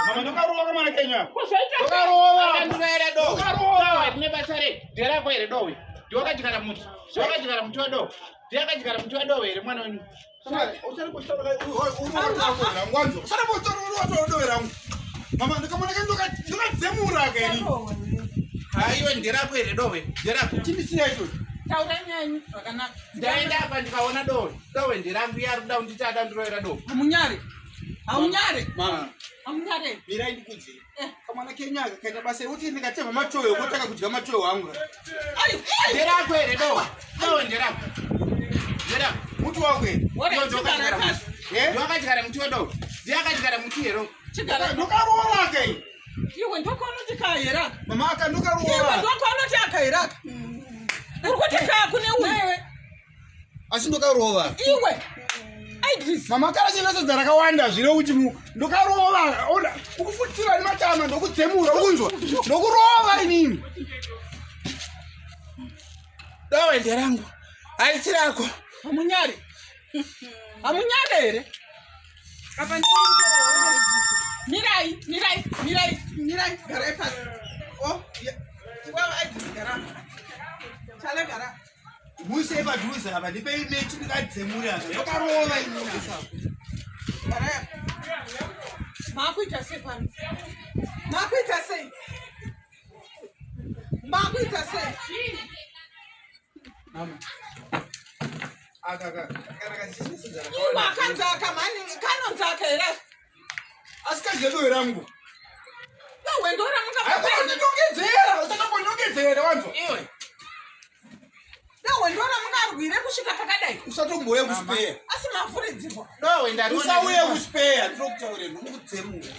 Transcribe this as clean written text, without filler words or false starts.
Mama ndokarowa kama Kenya. Ndokarowa. Ndinoera do. Ndokarowa ine basare. Ndera kwa ere do. Ndokajikara muti. Ndokajikara muti wa do. Ndakajikara muti wa do ere mwana wenyu. Usari kushora uri ngwanzo. Usari kushora do era. Mama ndikamona ndokadzemura keni. Haiwe ndera kwa ere do. Ndera chindisiya icho. Taura nyanyi zvakanaka. Ndaenda apa ndikaona do. Do ndirambu yaruda undichada ndiroera do. Amunyare. Amunyare. Mama. Amunyare. Mira ndikudzi. Kamwana Kenya kaita basa kuti ndikatema machoyo kutaka kudya machoyo wangu. Ai. Ndera kwa ere do. Do ndera. Ndera. Muti wakwe. Ndokajikara muti. Ndokajikara muti wa do. Ndakajikara muti ero. Chigara ndokarowa kai. Iwe ndokaona tikayera. Mama aka ndokarowa. Iwe ndokaona tikayera. Urikutika kune wewe. Asi ndokarowa. Iwe. Aidris. Mama kala chinaso dzarakawanda zviro kuti ndokarowa. Ona ukufutira nematama ndokudzemura unzwa. Ndokurowa inini. Dawe nderangu. Aitsirako. Amunyare. Amunyare ere. Apa ndikurowa. Mirai. Gara pasi. Oh, Wewe Aidris gara. Chala gara. Muise padhuze apa ndipe mechi ndikadzemura. Ndokarowa inini. Gara. Makuita sei pano. Makuita sei. Mama. Aka chisizara. Iwa kanzaka mani kanonzaka era. Asikadye do rangu. Nawe ndora Hayi ndongedzera, usakambonyongedzera wanzo. Iwe. Nawe ndora mungarwire kusvika takadai. Usatomboye kuspare. Asi mafuridzirwa. Dawe ndari. Usauye kuspare, ndokutaure ndikudzemura.